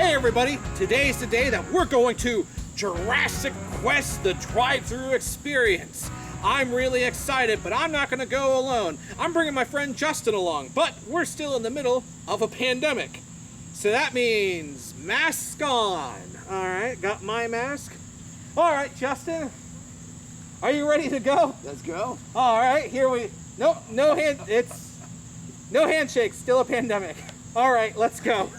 Hey everybody, today's the day that we're going to Jurassic Quest, the Drive Thru Experience. I'm really excited, but I'm not gonna go alone. I'm bringing my friend Justin along, but we're still in the middle of a pandemic. So that means masks on. All right, got my mask. All right, Justin, are you ready to go? Let's go. All right, here we, no handshakes, still a pandemic. All right, let's go.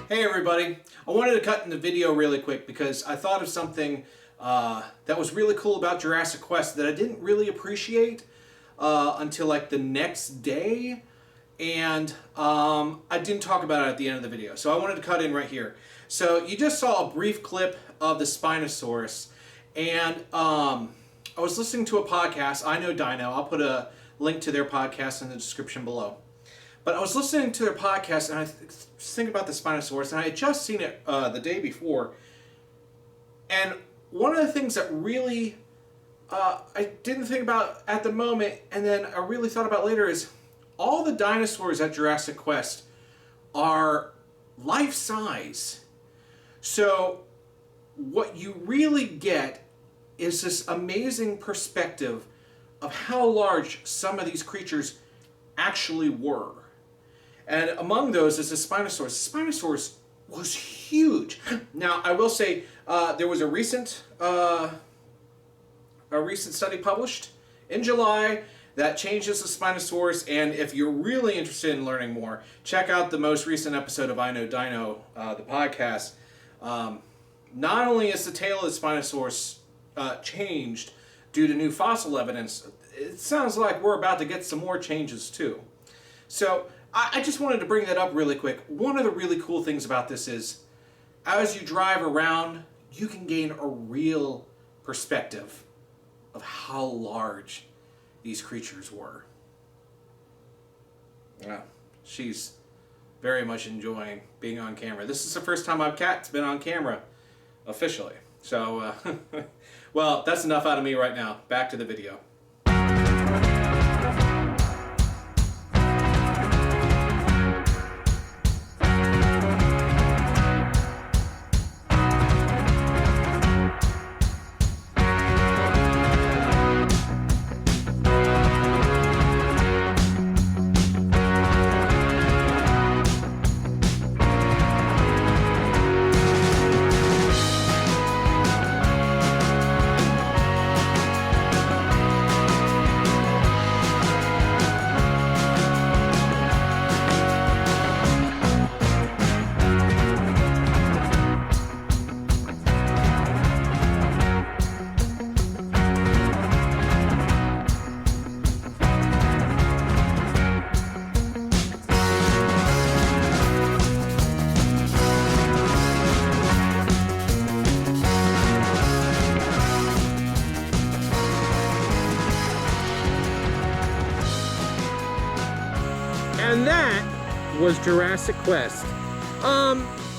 Hey everybody, I wanted to cut in the video really quick because I thought of something that was really cool about Jurassic Quest that I didn't really appreciate until like the next day, and I didn't talk about it at the end of the video, so I wanted to cut in right here. So you just saw a brief clip of the Spinosaurus, and I was listening to a podcast, I Know Dino. I'll put a link to their podcast in the description below. But I was listening to their podcast, and I was thinking about the Spinosaurus, and I had just seen it the day before. And one of the things that really I didn't think about at the moment, and then I really thought about later, is all the dinosaurs at Jurassic Quest are life-size. So what you really get is this amazing perspective of how large some of these creatures actually were. And among those is the Spinosaurus. The Spinosaurus was huge. Now, I will say there was a recent study published in July that changes the Spinosaurus. And if you're really interested in learning more, check out the most recent episode of I Know Dino, the podcast. Not only is the tail of the Spinosaurus changed due to new fossil evidence, it sounds like we're about to get some more changes too. So I just wanted to bring that up really quick. One of the really cool things about this is, as you drive around, you can gain a real perspective of how large these creatures were. Yeah, she's very much enjoying being on camera. This is the first time my cat's been on camera, officially. So, well, that's enough out of me right now. Back to the video. And that was Jurassic Quest.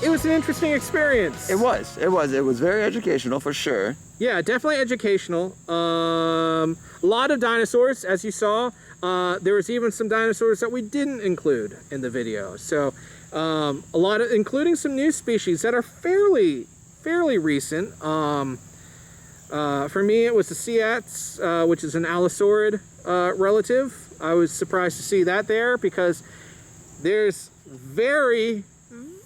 It was an interesting experience. It was very educational for sure. Yeah, definitely educational. A lot of dinosaurs, as you saw. There was even some dinosaurs that we didn't include in the video. So a lot of, including some new species that are fairly recent. For me, it was the Seats, which is an Allosaurus relative. I was surprised to see that there because there's very,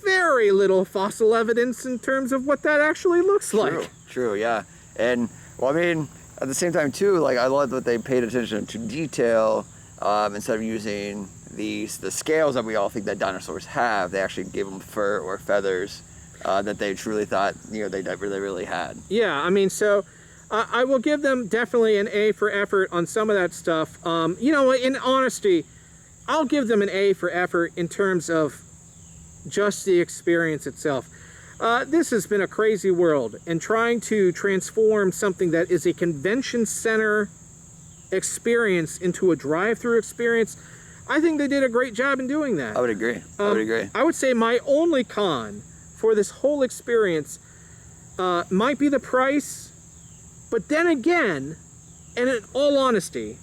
very little fossil evidence in terms of what that actually looks like. True, yeah. And, well, I mean, at the same time, too, like, I love that they paid attention to detail instead of using the scales that we all think that dinosaurs have. They actually gave them fur or feathers that they truly thought, you know, they really had. Yeah, I mean, so I will give them definitely an A for effort on some of that stuff. You know, in honesty, I'll give them an A for effort in terms of just the experience itself. This has been a crazy world, and trying to transform something that is a convention center experience into a drive-through experience, I think they did a great job in doing that. I would agree. I would say my only con for this whole experience might be the price, but then again, and in all honesty,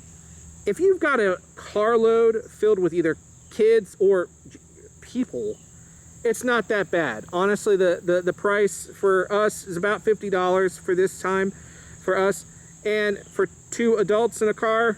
if you've got a carload filled with either kids or people, it's not that bad. Honestly, the price for us is about $50 for this time for us, and for 2 adults in a car,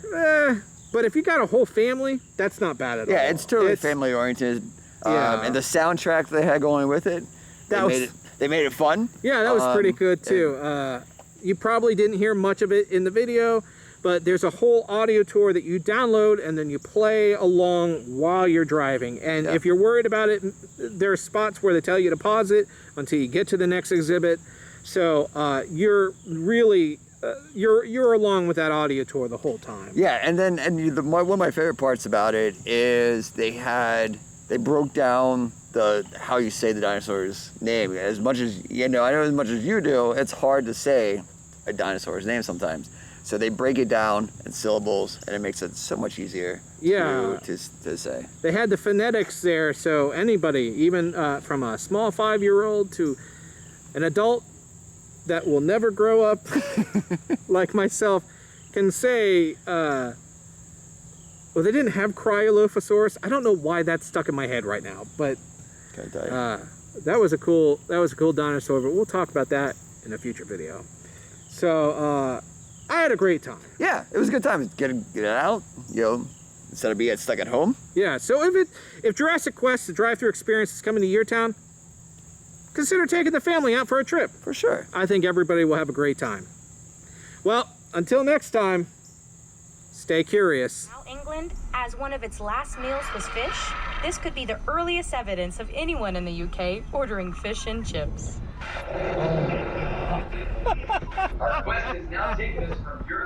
but if you got a whole family, that's not bad at all. Yeah, it's totally family oriented. And the soundtrack they had going with it, they made it fun. Yeah, that was pretty good too. You probably didn't hear much of it in the video, but there's a whole audio tour that you download and then you play along while you're driving. And if you're worried about it, there are spots where they tell you to pause it until you get to the next exhibit. So you're really you're along with that audio tour the whole time. Yeah, and then one of my favorite parts about it is they broke down how you say the dinosaur's name. As much as you know, I know as much as you do, it's hard to say a dinosaur's name sometimes. So they break it down in syllables, and it makes it so much easier to say. They had the phonetics there, so anybody, even from a small 5-year-old to an adult that will never grow up like myself, can say, well, they didn't have Cryolophosaurus. I don't know why that's stuck in my head right now, but that was a cool dinosaur, but we'll talk about that in a future video. So I had a great time. Yeah, it was a good time. Get it out, you know, instead of being stuck at home. Yeah, so if Jurassic Quest, the drive-thru experience, is coming to your town, consider taking the family out for a trip. For sure. I think everybody will have a great time. Well, until next time, stay curious. Now England, as one of its last meals was fish, this could be the earliest evidence of anyone in the UK ordering fish and chips. Our quest is now taking us from Europe.